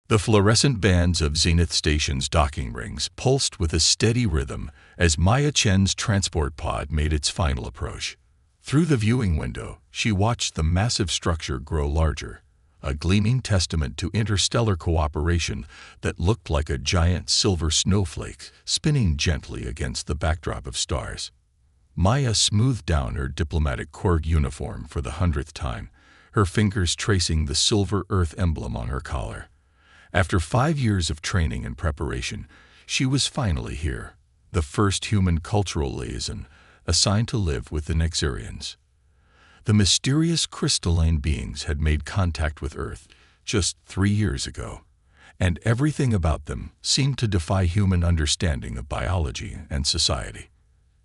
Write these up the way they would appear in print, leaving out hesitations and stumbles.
The fluorescent bands of Zenith Station's docking rings pulsed with a steady rhythm as Maya Chen's transport pod made its final approach. Through the viewing window, she watched the massive structure grow larger, a gleaming testament to interstellar cooperation that looked like a giant silver snowflake spinning gently against the backdrop of stars. Maya smoothed down her diplomatic corps uniform for the 100th time, her fingers tracing the silver Earth emblem on her collar. After 5 years of training and preparation, she was finally here, the first human cultural liaison assigned to live with the Nexarians. The mysterious crystalline beings had made contact with Earth just 3 years ago, and everything about them seemed to defy human understanding of biology and society.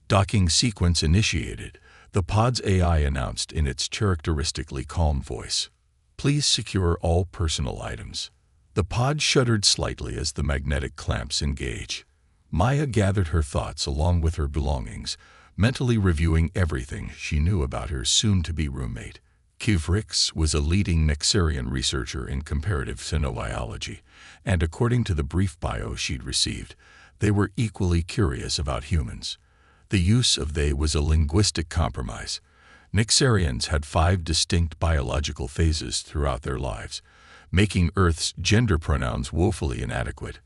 Docking sequence initiated, the pod's AI announced in its characteristically calm voice. Please secure all personal items. The pod shuddered slightly as the magnetic clamps engage. Maya gathered her thoughts along with her belongings, mentally reviewing everything she knew about her soon-to-be roommate. Kivrix was a leading Nexarian researcher in comparative xenobiology, and according to the brief bio she'd received, they were equally curious about humans. The use of they was a linguistic compromise. Nexarians had 5 distinct biological phases throughout their lives, making Earth's gender pronouns woefully inadequate.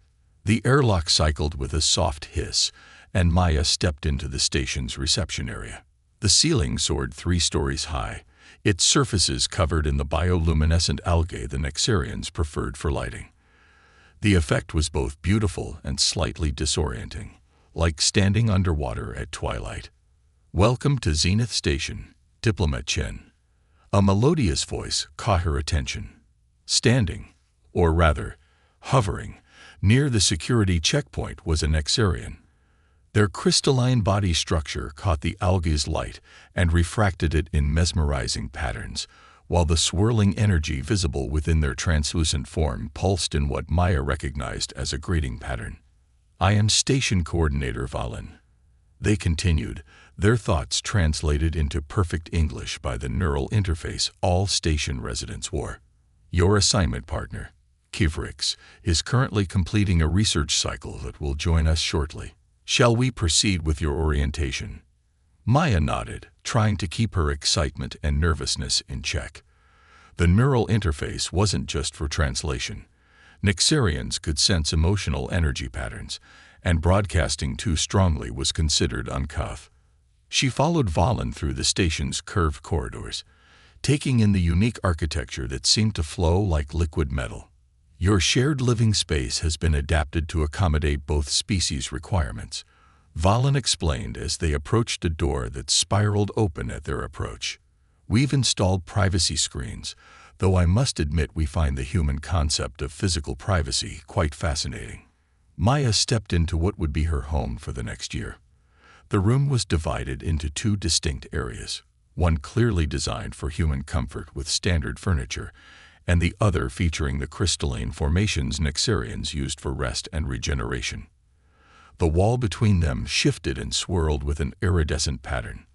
The airlock cycled with a soft hiss, and Maya stepped into the station's reception area. The ceiling soared 3 stories high, its surfaces covered in the bioluminescent algae the Nexarians preferred for lighting. The effect was both beautiful and slightly disorienting, like standing underwater at twilight. "Welcome to Zenith Station, Diplomat Chen." A melodious voice caught her attention. Standing, or rather, hovering, near the security checkpoint was a Nexarian. Their crystalline body structure caught the algae's light and refracted it in mesmerizing patterns, while the swirling energy visible within their translucent form pulsed in what Maya recognized as a greeting pattern. "I am Station Coordinator Valen." They continued, their thoughts translated into perfect English by the neural interface all station residents wore. "Your assignment partner, Kivrix, is currently completing a research cycle that will join us shortly. Shall we proceed with your orientation?" Maya nodded, trying to keep her excitement and nervousness in check. The neural interface wasn't just for translation. Nexarians could sense emotional energy patterns, and broadcasting too strongly was considered uncouth. She followed Valen through the station's curved corridors, taking in the unique architecture that seemed to flow like liquid metal. "Your shared living space has been adapted to accommodate both species' requirements," Valen explained as they approached a door that spiraled open at their approach. "We've installed privacy screens, though I must admit we find the human concept of physical privacy quite fascinating." Maya stepped into what would be her home for the next year. The room was divided into 2 distinct areas, one clearly designed for human comfort with standard furniture, and the other featuring the crystalline formations Nexarians used for rest and regeneration. The wall between them shifted and swirled with an iridescent pattern.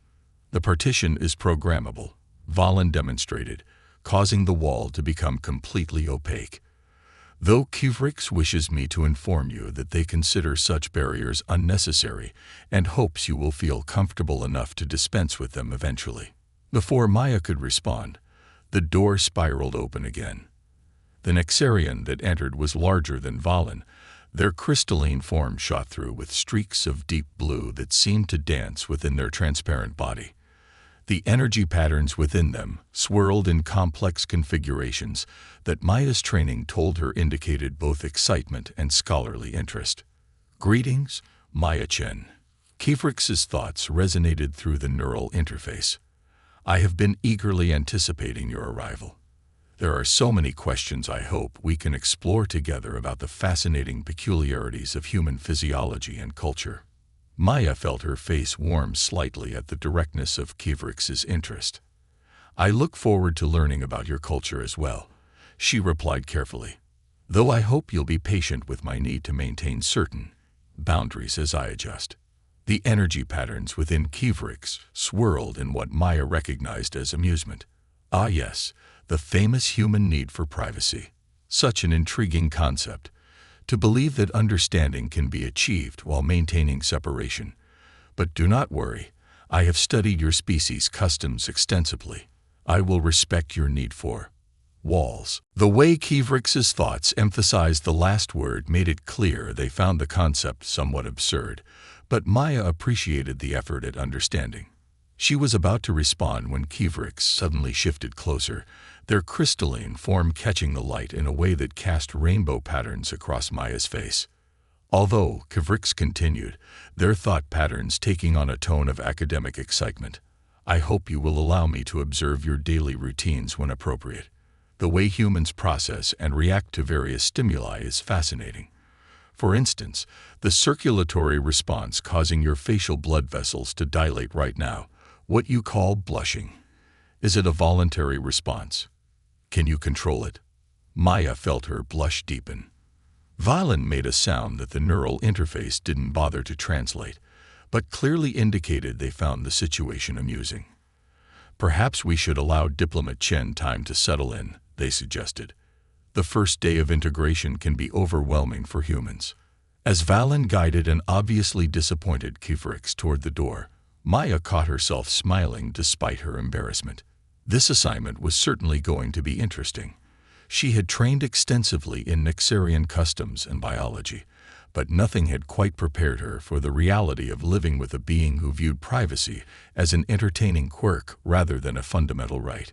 "The partition is programmable," Valen demonstrated, causing the wall to become completely opaque. "Though Kivrix wishes me to inform you that they consider such barriers unnecessary and hopes you will feel comfortable enough to dispense with them eventually." Before Maya could respond, the door spiraled open again. The Nexarian that entered was larger than Valen. Their crystalline form shot through with streaks of deep blue that seemed to dance within their transparent body. The energy patterns within them swirled in complex configurations that Maya's training told her indicated both excitement and scholarly interest. "Greetings, Maya Chen." Kivrix's thoughts resonated through the neural interface. "I have been eagerly anticipating your arrival. There are so many questions I hope we can explore together about the fascinating peculiarities of human physiology and culture." Maya felt her face warm slightly at the directness of Kivrix's interest. "I look forward to learning about your culture as well," she replied carefully, "though I hope you'll be patient with my need to maintain certain boundaries as I adjust." The energy patterns within Kivrix swirled in what Maya recognized as amusement. "Ah yes, the famous human need for privacy. Such an intriguing concept. To believe that understanding can be achieved while maintaining separation. But do not worry, I have studied your species' customs extensively. I will respect your need for walls. The way Kivriks's thoughts emphasized the last word made it clear they found the concept somewhat absurd, but Maya appreciated the effort at understanding. She was about to respond when Kivriks suddenly shifted closer, their crystalline form catching the light in a way that cast rainbow patterns across Maya's face. Although Kivriks continued, their thought patterns taking on a tone of academic excitement. I hope you will allow me to observe your daily routines when appropriate. The way humans process and react to various stimuli is fascinating. For instance, the circulatory response causing your facial blood vessels to dilate right now, what you call blushing. Is it a voluntary response? Can you control it? Maya felt her blush deepen. Valen made a sound that the neural interface didn't bother to translate, but clearly indicated they found the situation amusing. Perhaps we should allow Diplomat Chen time to settle in, they suggested. The first day of integration can be overwhelming for humans. As Valen guided an obviously disappointed Kivriks toward the door, Maya caught herself smiling despite her embarrassment. This assignment was certainly going to be interesting. She had trained extensively in Nixarian customs and biology, but nothing had quite prepared her for the reality of living with a being who viewed privacy as an entertaining quirk rather than a fundamental right.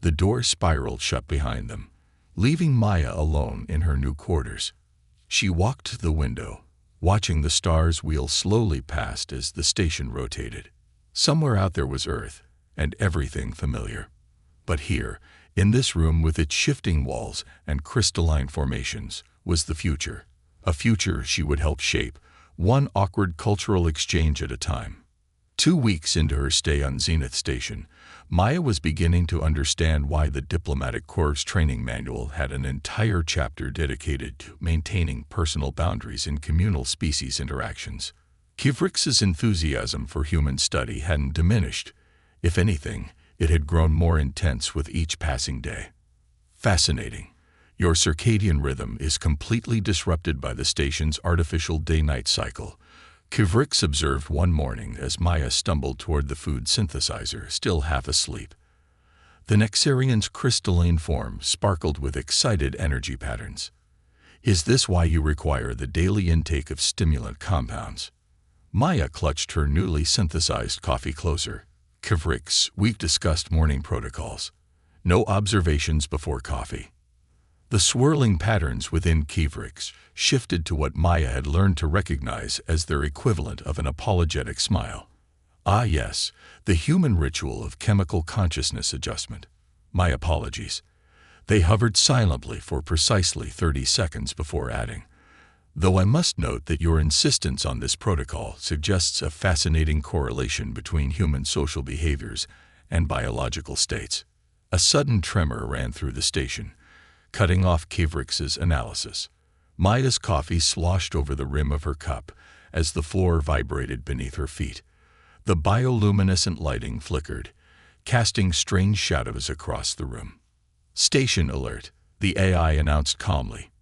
The door spiraled shut behind them, leaving Maya alone in her new quarters. She walked to the window, watching the stars wheel slowly past as the station rotated. Somewhere out there was Earth, and everything familiar. But here, in this room with its shifting walls and crystalline formations, was the future. A future she would help shape, one awkward cultural exchange at a time. 2 weeks into her stay on Zenith Station, Maya was beginning to understand why the Diplomatic Corps training manual had an entire chapter dedicated to maintaining personal boundaries in communal species interactions. Kivriks's enthusiasm for human study hadn't diminished. If anything, it had grown more intense with each passing day. Fascinating. Your circadian rhythm is completely disrupted by the station's artificial day-night cycle, Kivriks observed one morning as Maya stumbled toward the food synthesizer, still half asleep. The Nixarian's crystalline form sparkled with excited energy patterns. Is this why you require the daily intake of stimulant compounds? Maya clutched her newly synthesized coffee closer. Kivriks, we've discussed morning protocols. No observations before coffee. The swirling patterns within Kivriks shifted to what Maya had learned to recognize as their equivalent of an apologetic smile. Ah yes, the human ritual of chemical consciousness adjustment. My apologies. They hovered silently for precisely 30 seconds before adding, though I must note that your insistence on this protocol suggests a fascinating correlation between human social behaviors and biological states. A sudden tremor ran through the station, cutting off Kivriks's analysis. Maya's coffee sloshed over the rim of her cup as the floor vibrated beneath her feet. The bioluminescent lighting flickered, casting strange shadows across the room. Station alert, the AI announced calmly.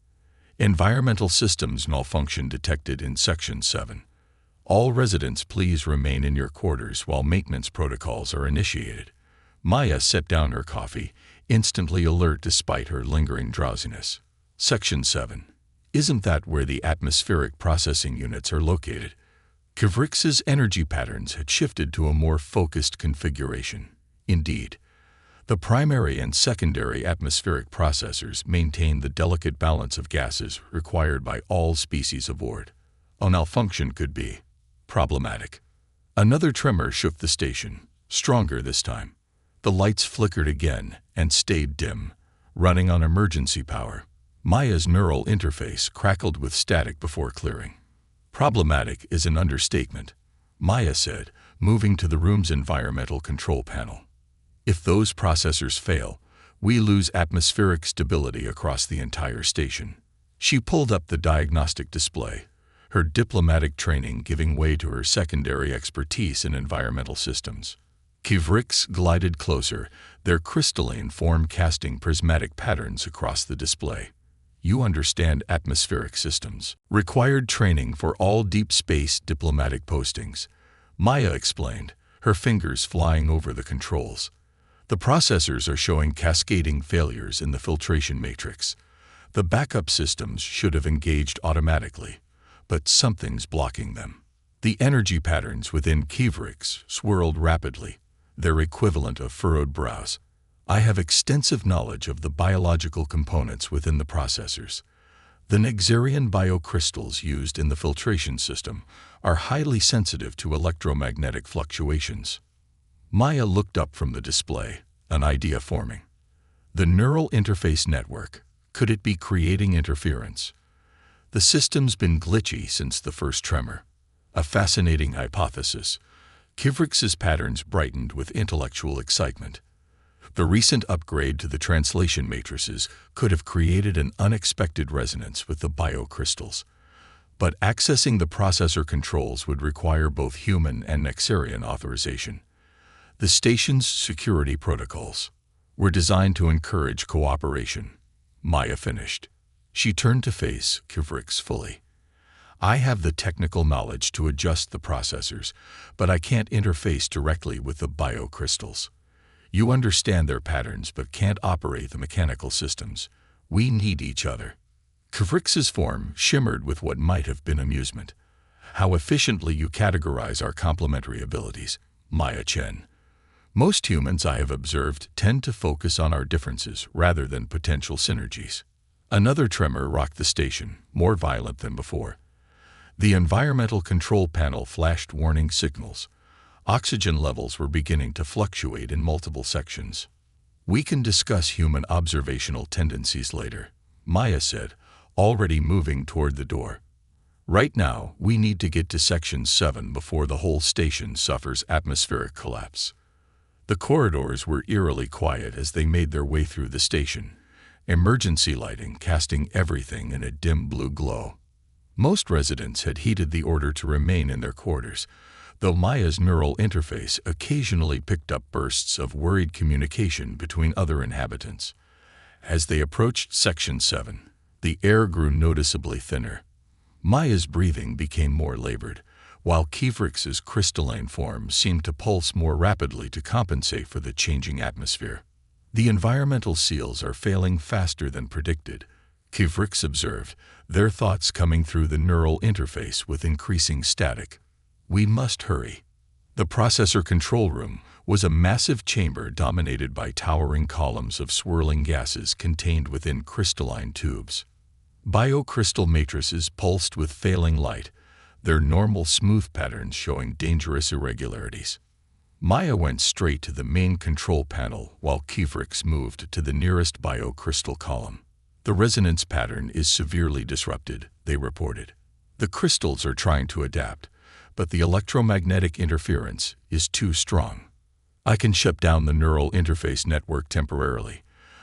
Environmental systems malfunction detected in Section 7. All residents please remain in your quarters while maintenance protocols are initiated. Maya set down her coffee, instantly alert despite her lingering drowsiness. Section 7. Isn't that where the atmospheric processing units are located? Kivriks's energy patterns had shifted to a more focused configuration. Indeed, the primary and secondary atmospheric processors maintain the delicate balance of gases required by all species aboard. A malfunction could be problematic. Another tremor shook the station, stronger this time. The lights flickered again and stayed dim, running on emergency power. Maya's neural interface crackled with static before clearing. Problematic is an understatement, Maya said, moving to the room's environmental control panel. If those processors fail, we lose atmospheric stability across the entire station. She pulled up the diagnostic display, her diplomatic training giving way to her secondary expertise in environmental systems. Kivriks glided closer, their crystalline form casting prismatic patterns across the display. You understand atmospheric systems. Required training for all deep space diplomatic postings. Maya explained, her fingers flying over the controls. The processors are showing cascading failures in the filtration matrix. The backup systems should have engaged automatically, but something's blocking them. The energy patterns within Kivriks swirled rapidly, their equivalent of furrowed brows. I have extensive knowledge of the biological components within the processors. The Nexarian biocrystals used in the filtration system are highly sensitive to electromagnetic fluctuations. Maya looked up from the display, an idea forming. The neural interface network, could it be creating interference? The system's been glitchy since the first tremor. A fascinating hypothesis. Kivriks's patterns brightened with intellectual excitement. The recent upgrade to the translation matrices could have created an unexpected resonance with the biocrystals. But accessing the processor controls would require both human and Nexarian authorization. The station's security protocols were designed to encourage cooperation. Maya finished. She turned to face Kivriks fully. I have the technical knowledge to adjust the processors, but I can't interface directly with the biocrystals. You understand their patterns but can't operate the mechanical systems. We need each other. Kivriks's form shimmered with what might have been amusement. How efficiently you categorize our complementary abilities, Maya Chen. Most humans I have observed tend to focus on our differences rather than potential synergies. Another tremor rocked the station, more violent than before. The environmental control panel flashed warning signals. Oxygen levels were beginning to fluctuate in multiple sections. We can discuss human observational tendencies later, Maya said, already moving toward the door. Right now, we need to get to Section 7 before the whole station suffers atmospheric collapse. The corridors were eerily quiet as they made their way through the station, emergency lighting casting everything in a dim blue glow. Most residents had heeded the order to remain in their quarters, though Maya's neural interface occasionally picked up bursts of worried communication between other inhabitants. As they approached Section 7, the air grew noticeably thinner. Maya's breathing became more labored, while Kivriks's crystalline form seemed to pulse more rapidly to compensate for the changing atmosphere. The environmental seals are failing faster than predicted, Kivriks observed, their thoughts coming through the neural interface with increasing static. We must hurry. The processor control room was a massive chamber dominated by towering columns of swirling gases contained within crystalline tubes. Biocrystal matrices pulsed with failing light, their normal smooth patterns showing dangerous irregularities. Maya went straight to the main control panel while Kivriks moved to the nearest biocrystal column. The resonance pattern is severely disrupted, they reported. The crystals are trying to adapt, but the electromagnetic interference is too strong. I can shut down the neural interface network temporarily,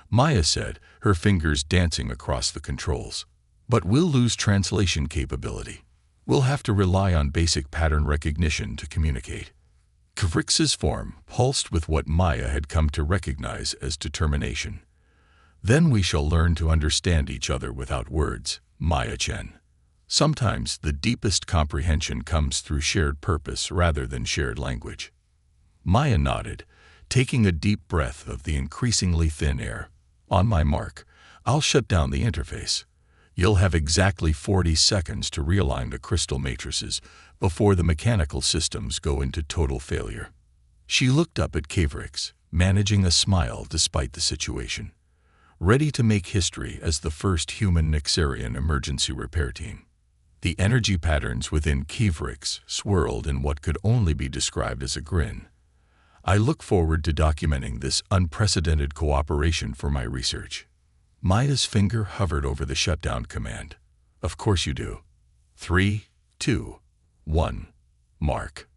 Maya said, her fingers dancing across the controls. But we'll lose translation capability. We'll have to rely on basic pattern recognition to communicate. Kivriks's form pulsed with what Maya had come to recognize as determination. Then we shall learn to understand each other without words, Maya Chen. Sometimes the deepest comprehension comes through shared purpose rather than shared language. Maya nodded, taking a deep breath of the increasingly thin air. On my mark, I'll shut down the interface. You'll have exactly 40 seconds to realign the crystal matrices before the mechanical systems go into total failure. She looked up at Kivriks, managing a smile despite the situation, ready to make history as the first human Nexarian emergency repair team. The energy patterns within Kivriks swirled in what could only be described as a grin. I look forward to documenting this unprecedented cooperation for my research. Maya's finger hovered over the shutdown command. Of course you do. 3, 2, 1. Mark.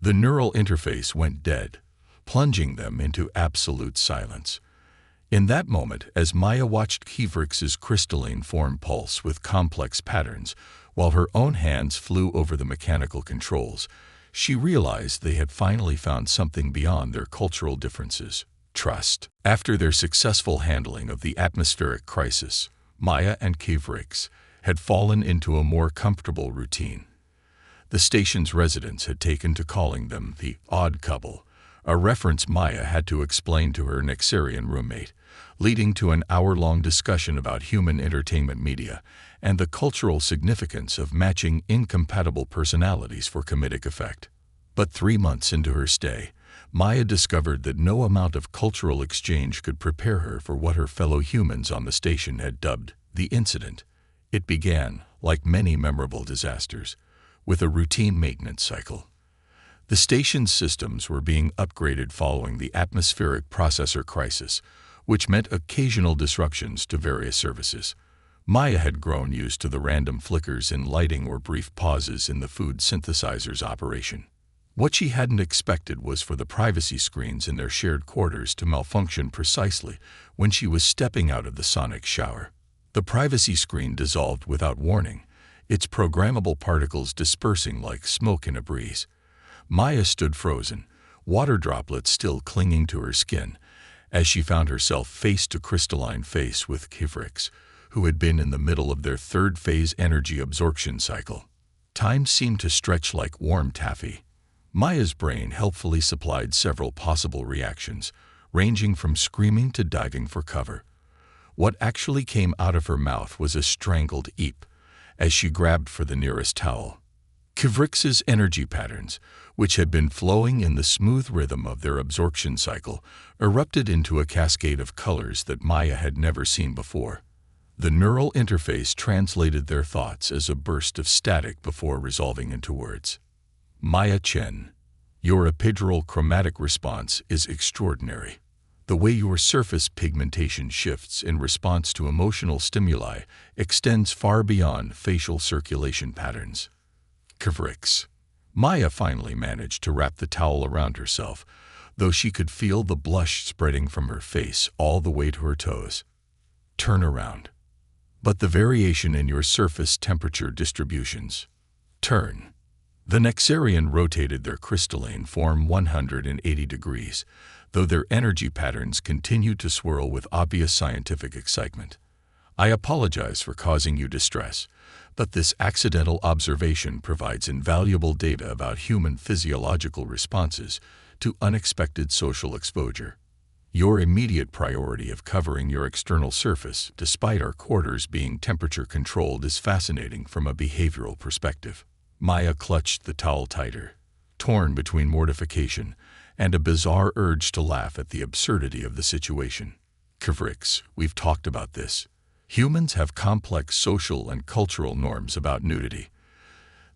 The neural interface went dead, plunging them into absolute silence. In that moment, as Maya watched Kivriks's crystalline form pulse with complex patterns, while her own hands flew over the mechanical controls, she realized they had finally found something beyond their cultural differences: trust. After their successful handling of the atmospheric crisis, Maya and Kivriks had fallen into a more comfortable routine. The station's residents had taken to calling them the odd couple, a reference Maya had to explain to her Nexarian roommate, leading to an hour-long discussion about human entertainment media and the cultural significance of matching incompatible personalities for comedic effect. But 3 months into her stay, Maya discovered that no amount of cultural exchange could prepare her for what her fellow humans on the station had dubbed the incident. It began, like many memorable disasters, with a routine maintenance cycle. The station's systems were being upgraded following the atmospheric processor crisis, which meant occasional disruptions to various services. Maya had grown used to the random flickers in lighting or brief pauses in the food synthesizer's operation. What she hadn't expected was for the privacy screens in their shared quarters to malfunction precisely when she was stepping out of the sonic shower. The privacy screen dissolved without warning, its programmable particles dispersing like smoke in a breeze. Maya stood frozen, water droplets still clinging to her skin, as she found herself face to crystalline face with Kivriks, who had been in the middle of their third-phase energy absorption cycle. Time seemed to stretch like warm taffy. Maya's brain helpfully supplied several possible reactions, ranging from screaming to diving for cover. What actually came out of her mouth was a strangled eep, as she grabbed for the nearest towel. Kivriks's energy patterns, which had been flowing in the smooth rhythm of their absorption cycle, erupted into a cascade of colors that Maya had never seen before. The neural interface translated their thoughts as a burst of static before resolving into words. Maya Chen, your epidural chromatic response is extraordinary. The way your surface pigmentation shifts in response to emotional stimuli extends far beyond facial circulation patterns. Kivriks. Maya finally managed to wrap the towel around herself, though she could feel the blush spreading from her face all the way to her toes. Turn around. But the variation in your surface temperature distributions. Turn. The Nexarian rotated their crystalline form 180 degrees, though their energy patterns continued to swirl with obvious scientific excitement. I apologize for causing you distress, but this accidental observation provides invaluable data about human physiological responses to unexpected social exposure. Your immediate priority of covering your external surface, despite our quarters being temperature-controlled, is fascinating from a behavioral perspective. Maya clutched the towel tighter, torn between mortification and a bizarre urge to laugh at the absurdity of the situation. Kivriks, we've talked about this. Humans have complex social and cultural norms about nudity.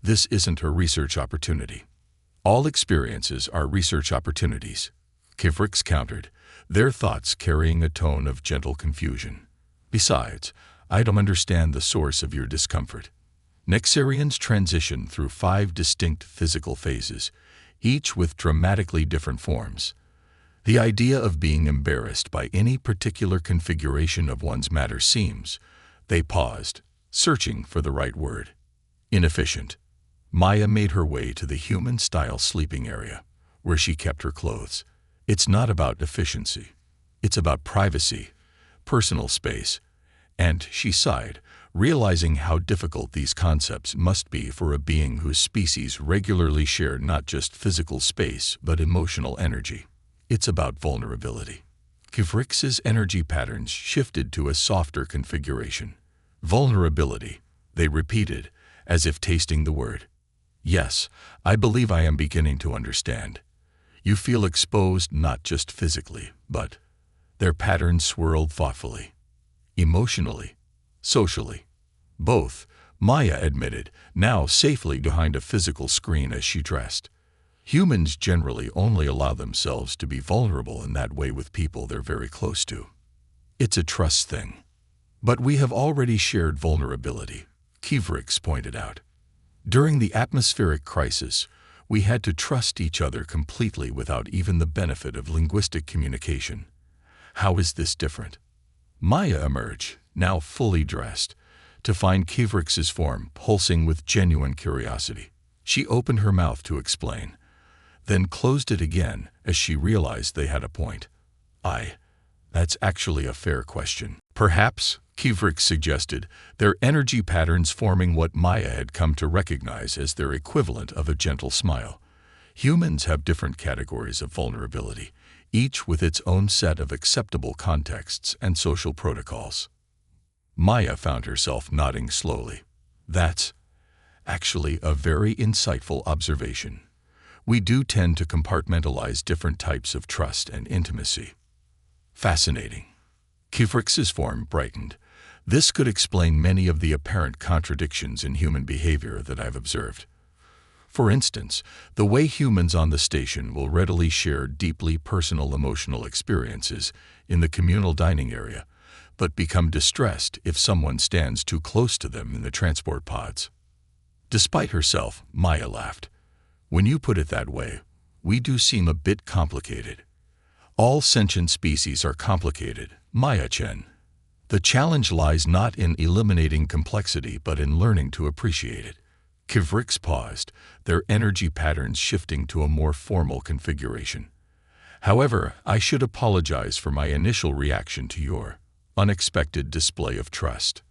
This isn't a research opportunity. All experiences are research opportunities, Kivriks countered, their thoughts carrying a tone of gentle confusion. Besides, I don't understand the source of your discomfort. Nexarians transition through 5 distinct physical phases, each with dramatically different forms. The idea of being embarrassed by any particular configuration of one's matter seems, they paused, searching for the right word, inefficient. Maya made her way to the human-style sleeping area, where she kept her clothes. It's not about efficiency. It's about privacy, personal space, and she sighed, realizing how difficult these concepts must be for a being whose species regularly share not just physical space but emotional energy. It's about vulnerability. Kivriks's energy patterns shifted to a softer configuration. Vulnerability, they repeated, as if tasting the word. Yes, I believe I am beginning to understand. You feel exposed not just physically, but their patterns swirled thoughtfully. Emotionally, socially, both, Maya admitted, now safely behind a physical screen as she dressed. Humans generally only allow themselves to be vulnerable in that way with people they're very close to. It's a trust thing. But we have already shared vulnerability, Kivriks pointed out. During the atmospheric crisis, we had to trust each other completely without even the benefit of linguistic communication. How is this different? Maya emerged, now fully dressed, to find Kivriks's form pulsing with genuine curiosity. She opened her mouth to explain, then closed it again as she realized they had a point. That's actually a fair question. Perhaps, Kivrik suggested, their energy patterns forming what Maya had come to recognize as their equivalent of a gentle smile. Humans have different categories of vulnerability, each with its own set of acceptable contexts and social protocols. Maya found herself nodding slowly. That's actually a very insightful observation. We do tend to compartmentalize different types of trust and intimacy. Fascinating. Kivrik's form brightened. This could explain many of the apparent contradictions in human behavior that I've observed. For instance, the way humans on the station will readily share deeply personal emotional experiences in the communal dining area, but become distressed if someone stands too close to them in the transport pods. Despite herself, Maya laughed. When you put it that way, we do seem a bit complicated. All sentient species are complicated, Maya-chan. The challenge lies not in eliminating complexity but in learning to appreciate it. Kivrik paused, their energy patterns shifting to a more formal configuration. However, I should apologize for my initial reaction to your unexpected display of trust.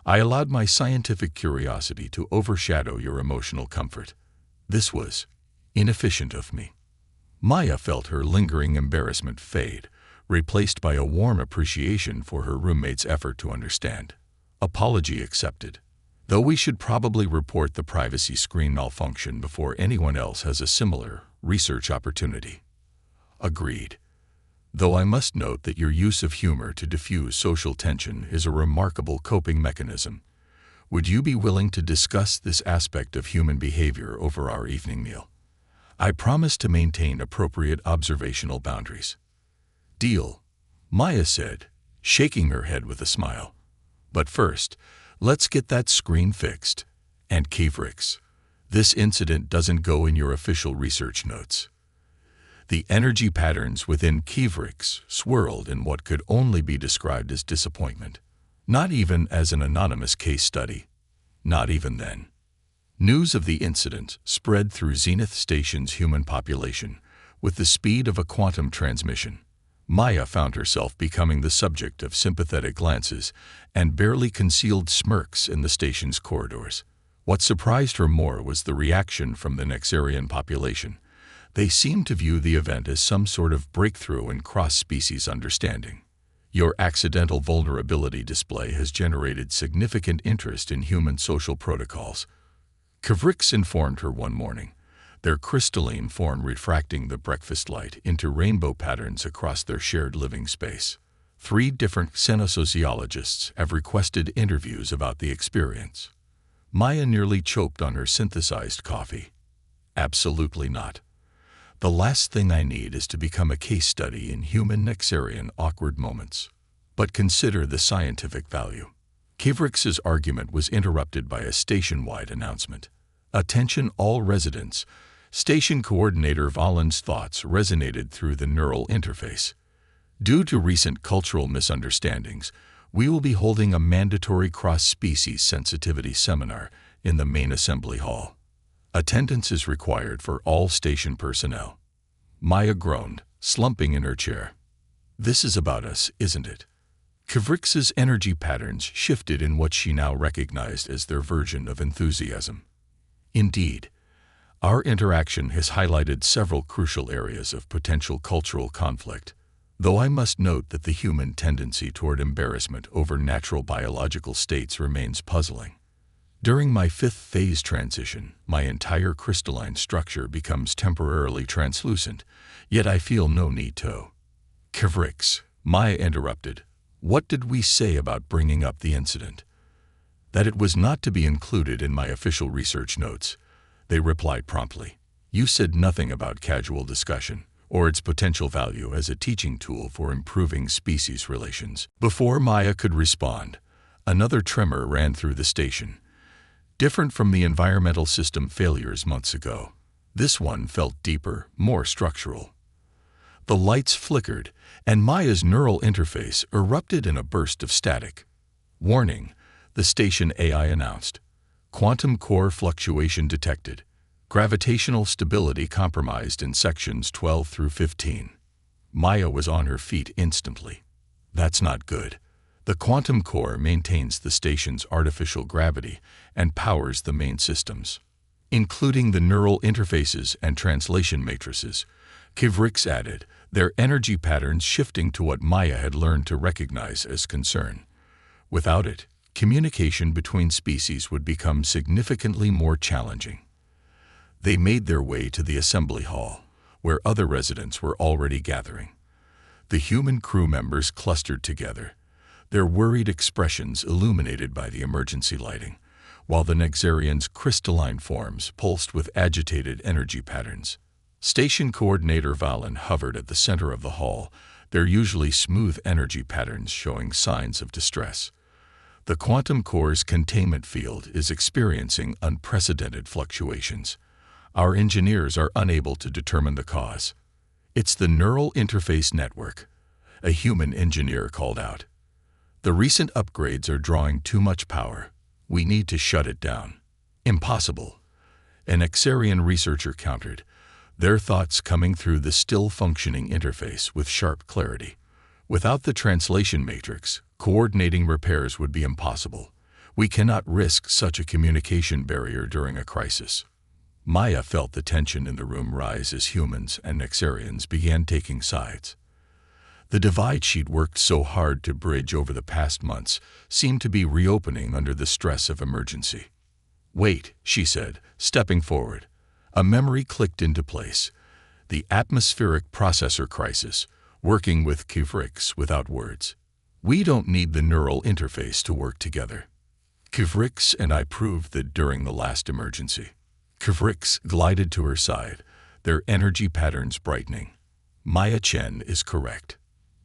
I allowed my scientific curiosity to overshadow your emotional comfort. This was inefficient of me. Maya felt her lingering embarrassment fade, replaced by a warm appreciation for her roommate's effort to understand. Apology accepted. Though we should probably report the privacy screen malfunction before anyone else has a similar research opportunity. Agreed. Though I must note that your use of humor to diffuse social tension is a remarkable coping mechanism. Would you be willing to discuss this aspect of human behavior over our evening meal? I promise to maintain appropriate observational boundaries. Deal, Maya said, shaking her head with a smile. But first, let's get that screen fixed. And Kivrik's. This incident doesn't go in your official research notes. The energy patterns within Kivrik's swirled in what could only be described as disappointment. Not even as an anonymous case study. Not even then. News of the incident spread through Zenith Station's human population with the speed of a quantum transmission. Maya found herself becoming the subject of sympathetic glances and barely concealed smirks in the station's corridors. What surprised her more was the reaction from the Nexarian population. They seemed to view the event as some sort of breakthrough in cross-species understanding. Your accidental vulnerability display has generated significant interest in human social protocols. Kivrik informed her one morning, their crystalline form refracting the breakfast light into rainbow patterns across their shared living space. 3 different xenosociologists have requested interviews about the experience. Maya nearly choked on her synthesized coffee. Absolutely not. The last thing I need is to become a case study in human Nexarian awkward moments. But consider the scientific value. Kivrik's argument was interrupted by a station-wide announcement. Attention all residents. Station coordinator Valen's thoughts resonated through the neural interface. Due to recent cultural misunderstandings, we will be holding a mandatory cross-species sensitivity seminar in the main assembly hall. Attendance is required for all station personnel. Maya groaned, slumping in her chair. This is about us, isn't it? Kivrik's energy patterns shifted in what she now recognized as their version of enthusiasm. Indeed, our interaction has highlighted several crucial areas of potential cultural conflict, though I must note that the human tendency toward embarrassment over natural biological states remains puzzling. During my 5th phase transition, my entire crystalline structure becomes temporarily translucent, yet I feel no need to. Kivrik's, Maya interrupted. What did we say about bringing up the incident? That it was not to be included in my official research notes. They replied promptly. You said nothing about casual discussion or its potential value as a teaching tool for improving species relations. Before Maya could respond, another tremor ran through the station. Different from the environmental system failures months ago, this one felt deeper, more structural. The lights flickered, and Maya's neural interface erupted in a burst of static. Warning, the station AI announced. Quantum core fluctuation detected. Gravitational stability compromised in sections 12 through 15. Maya was on her feet instantly. That's not good. The quantum core maintains the station's artificial gravity and powers the main systems, including the neural interfaces and translation matrices. Kivrix added, their energy patterns shifting to what Maya had learned to recognize as concern. Without it, communication between species would become significantly more challenging. They made their way to the assembly hall, where other residents were already gathering. The human crew members clustered together, their worried expressions illuminated by the emergency lighting, while the Nexarians' crystalline forms pulsed with agitated energy patterns. Station Coordinator Valen hovered at the center of the hall, their usually smooth energy patterns showing signs of distress. The quantum core's containment field is experiencing unprecedented fluctuations. Our engineers are unable to determine the cause. It's the neural interface network, a human engineer called out. The recent upgrades are drawing too much power. We need to shut it down. Impossible. An Nexarian researcher countered, their thoughts coming through the still-functioning interface with sharp clarity. Without the translation matrix, coordinating repairs would be impossible. We cannot risk such a communication barrier during a crisis. Maya felt the tension in the room rise as humans and Nexarians began taking sides. The divide she'd worked so hard to bridge over the past months seemed to be reopening under the stress of emergency. "Wait," she said, stepping forward. A memory clicked into place. The atmospheric processor crisis, working with Kivrix without words. We don't need the neural interface to work together. Kivrix and I proved that during the last emergency. Kivrix glided to her side, their energy patterns brightening. Maya Chen is correct.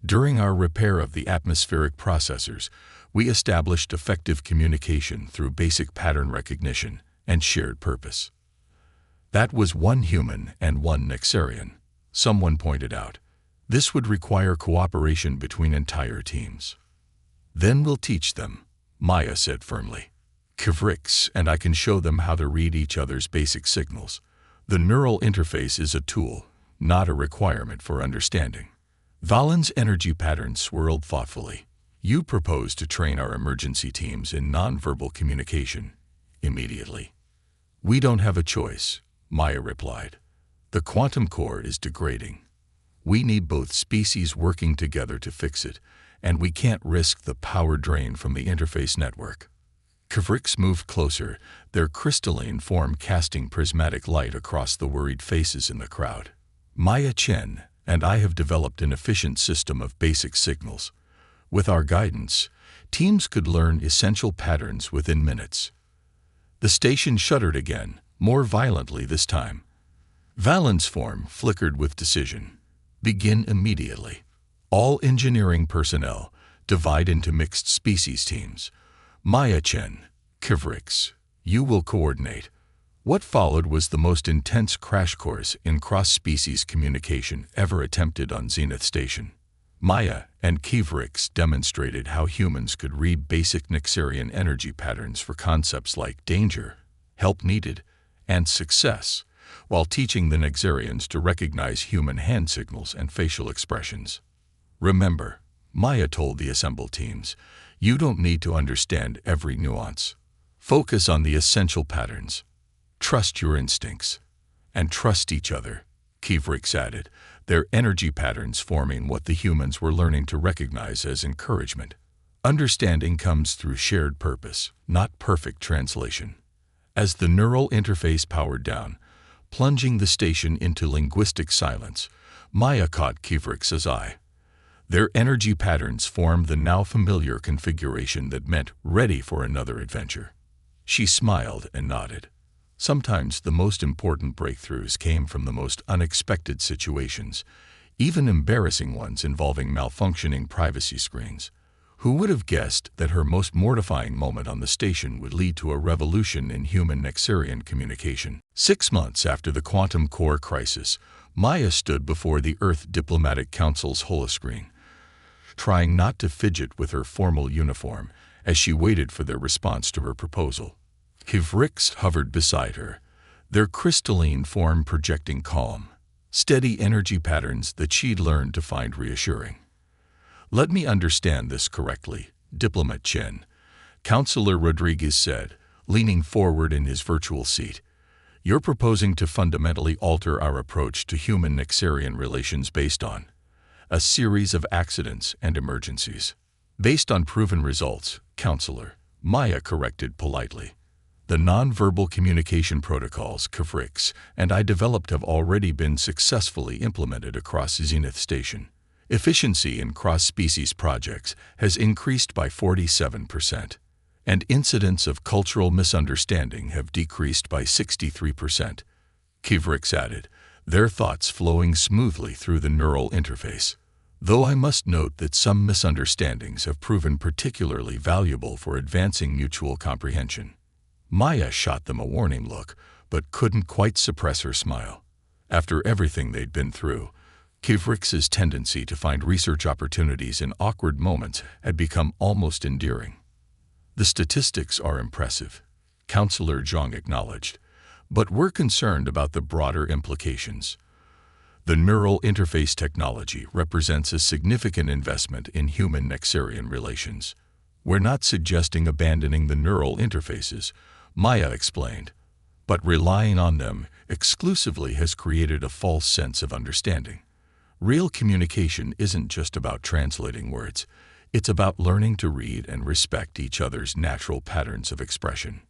During our repair of the atmospheric processors, we established effective communication through basic pattern recognition and shared purpose. That was one human and one Nexarian, someone pointed out. This would require cooperation between entire teams. Then we'll teach them, Maya said firmly. Kivrix and I can show them how to read each other's basic signals. The neural interface is a tool, not a requirement for understanding. Valen's energy pattern swirled thoughtfully. You propose to train our emergency teams in nonverbal communication immediately. We don't have a choice, Maya replied. The quantum core is degrading. We need both species working together to fix it, and we can't risk the power drain from the interface network. Kivrix moved closer, their crystalline form casting prismatic light across the worried faces in the crowd. Maya Chen and I have developed an efficient system of basic signals. With our guidance, teams could learn essential patterns within minutes. The station shuddered again, more violently this time. Valen's form flickered with decision. Begin immediately. All engineering personnel divide into mixed species teams. Maya Chen, Kivrix, you will coordinate. What followed was the most intense crash course in cross-species communication ever attempted on Zenith Station. Maya and Kivrix demonstrated how humans could read basic Nexarian energy patterns for concepts like danger, help needed, and success, while teaching the Nexarians to recognize human hand signals and facial expressions. Remember, Maya told the assembled teams, you don't need to understand every nuance. Focus on the essential patterns. Trust your instincts. And trust each other, Kivrix added, their energy patterns forming what the humans were learning to recognize as encouragement. Understanding comes through shared purpose, not perfect translation. As the neural interface powered down, plunging the station into linguistic silence, Maya caught Kivrix's eye. Their energy patterns formed the now familiar configuration that meant ready for another adventure. She smiled and nodded. Sometimes the most important breakthroughs came from the most unexpected situations, even embarrassing ones involving malfunctioning privacy screens. Who would have guessed that her most mortifying moment on the station would lead to a revolution in human Nexarian communication? 6 months after the quantum core crisis, Maya stood before the Earth Diplomatic Council's holoscreen, trying not to fidget with her formal uniform as she waited for their response to her proposal. Kivrix hovered beside her, their crystalline form projecting calm, steady energy patterns that she'd learned to find reassuring. Let me understand this correctly, Diplomat Chen, Counselor Rodriguez said, leaning forward in his virtual seat. You're proposing to fundamentally alter our approach to human-Nexarian relations based on a series of accidents and emergencies. Based on proven results, Counselor, Maya corrected politely. The nonverbal communication protocols HFY and I developed have already been successfully implemented across Zenith Station. Efficiency in cross-species projects has increased by 47%, and incidents of cultural misunderstanding have decreased by 63%. HFY added, their thoughts flowing smoothly through the neural interface. Though I must note that some misunderstandings have proven particularly valuable for advancing mutual comprehension. Maya shot them a warning look, but couldn't quite suppress her smile. After everything they'd been through, HFY's tendency to find research opportunities in awkward moments had become almost endearing. The statistics are impressive, Counselor Zhang acknowledged, but we're concerned about the broader implications. The neural interface technology represents a significant investment in human-Nexarian relations. We're not suggesting abandoning the neural interfaces, Maya explained, but relying on them exclusively has created a false sense of understanding. Real communication isn't just about translating words. It's about learning to read and respect each other's natural patterns of expression.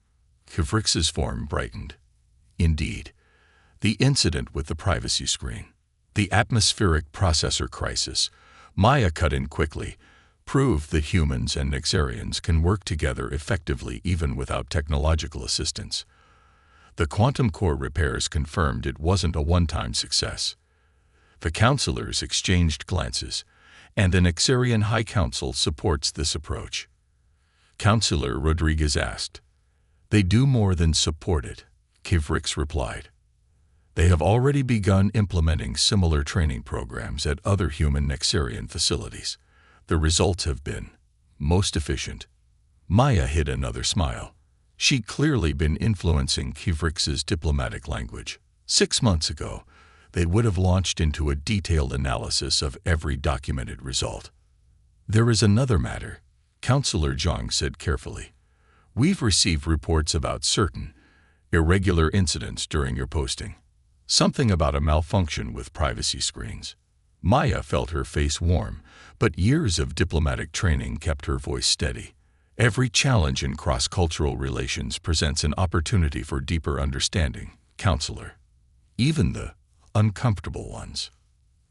HFY's form brightened. Indeed, the incident with the privacy screen, the atmospheric processor crisis, Maya cut in quickly, proved that humans and Nexarians can work together effectively even without technological assistance. The quantum core repairs confirmed it wasn't a one-time success. The counselors exchanged glances, and the Nexarian High Council supports this approach. Counselor Rodriguez asked. They do more than support it, HFY replied. They have already begun implementing similar training programs at other human Nexarian facilities. The results have been most efficient. Maya hid another smile. She'd clearly been influencing HFY's diplomatic language. 6 months ago, they would have launched into a detailed analysis of every documented result. There is another matter, Counselor Zhang said carefully. We've received reports about certain irregular incidents during your posting. Something about a malfunction with privacy screens. Maya felt her face warm, but years of diplomatic training kept her voice steady. Every challenge in cross-cultural relations presents an opportunity for deeper understanding, Counselor. Even the uncomfortable ones.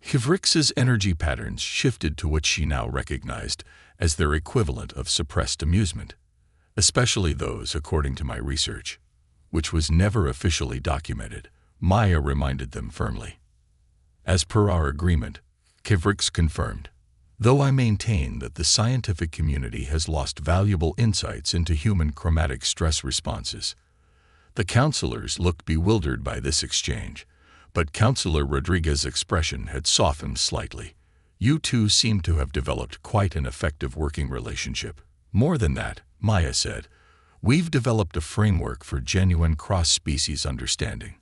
HFY's energy patterns shifted to what she now recognized as their equivalent of suppressed amusement, especially those according to my research, which was never officially documented, Maya reminded them firmly. As per our agreement, HFY confirmed, though I maintain that the scientific community has lost valuable insights into human chromatic stress responses. The counselors looked bewildered by this exchange, but Counselor Rodriguez's expression had softened slightly. You two seem to have developed quite an effective working relationship. More than that, Maya said, we've developed a framework for genuine cross-species understanding.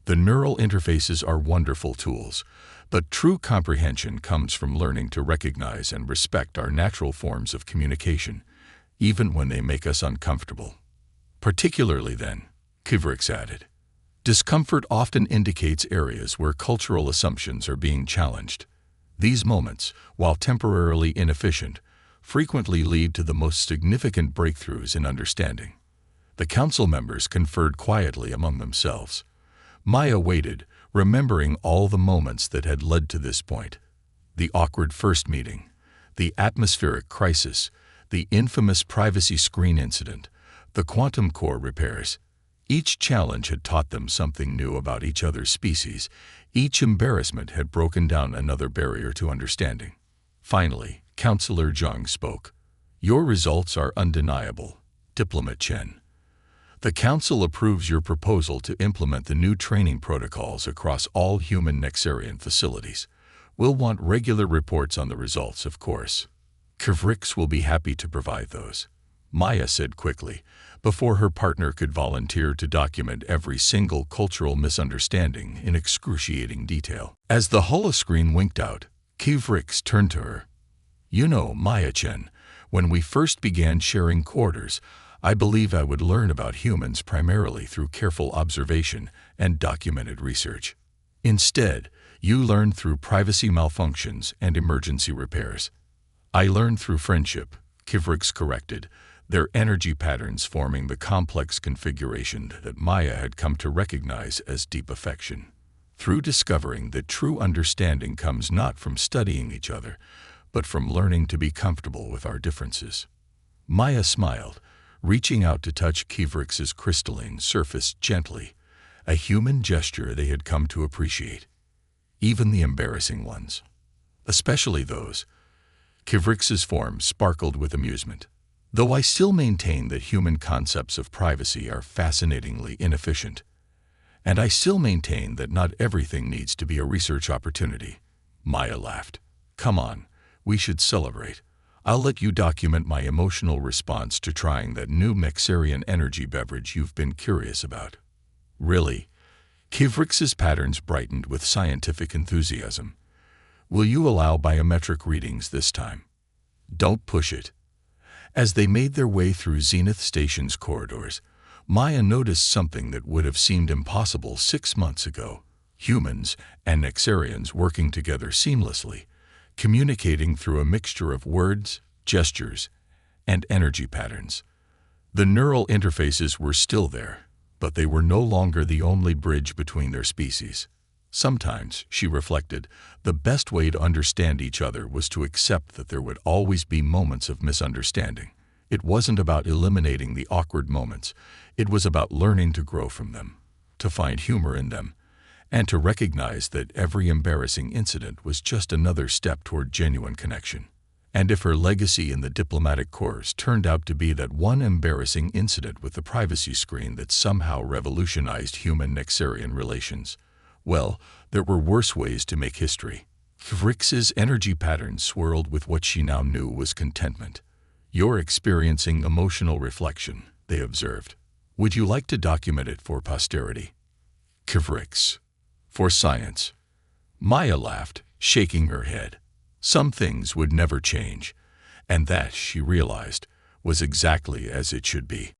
The neural interfaces are wonderful tools, but true comprehension comes from learning to recognize and respect our natural forms of communication, even when they make us uncomfortable. Particularly then, HFY added. Discomfort often indicates areas where cultural assumptions are being challenged. These moments, while temporarily inefficient, frequently lead to the most significant breakthroughs in understanding. The council members conferred quietly among themselves. Maya waited, remembering all the moments that had led to this point. The awkward first meeting, the atmospheric crisis, the infamous privacy screen incident, the quantum core repairs. Each challenge had taught them something new about each other's species. Each embarrassment had broken down another barrier to understanding. Finally, Counselor Zhang spoke. Your results are undeniable, Diplomat Chen. The Council approves your proposal to implement the new training protocols across all human Nexarian facilities. We'll want regular reports on the results, of course. HFY will be happy to provide those, Maya said quickly, before her partner could volunteer to document every single cultural misunderstanding in excruciating detail. As the holoscreen winked out, HFY turned to her. You know, Maya-chan, when we first began sharing quarters, I believe I would learn about humans primarily through careful observation and documented research. Instead, you learned through privacy malfunctions and emergency repairs. I learned through friendship, Kivrix corrected, their energy patterns forming the complex configuration that Maya had come to recognize as deep affection. Through discovering that true understanding comes not from studying each other, but from learning to be comfortable with our differences. Maya smiled, reaching out to touch Kivrix's crystalline surface gently, a human gesture they had come to appreciate. Even the embarrassing ones. Especially those. Kivrix's form sparkled with amusement. Though I still maintain that human concepts of privacy are fascinatingly inefficient. And I still maintain that not everything needs to be a research opportunity. Maya laughed. Come on, we should celebrate. I'll let you document my emotional response to trying that new Mexarian energy beverage you've been curious about. Really? Kivrix's patterns brightened with scientific enthusiasm. Will you allow biometric readings this time? Don't push it. As they made their way through Zenith Station's corridors, Maya noticed something that would have seemed impossible 6 months ago. Humans and Nexarians working together seamlessly, communicating through a mixture of words, gestures, and energy patterns. The neural interfaces were still there, but they were no longer the only bridge between their species. Sometimes, she reflected, the best way to understand each other was to accept that there would always be moments of misunderstanding. It wasn't about eliminating the awkward moments. It was about learning to grow from them, to find humor in them, and to recognize that every embarrassing incident was just another step toward genuine connection. And if her legacy in the diplomatic corps turned out to be that one embarrassing incident with the privacy screen that somehow revolutionized human-Nexarian relations, well, there were worse ways to make history. Kivrix's energy patterns swirled with what she now knew was contentment. You're experiencing emotional reflection, they observed. Would you like to document it for posterity? Kivrix. For science. Maya laughed, shaking her head. Some things would never change, and that, she realized, was exactly as it should be.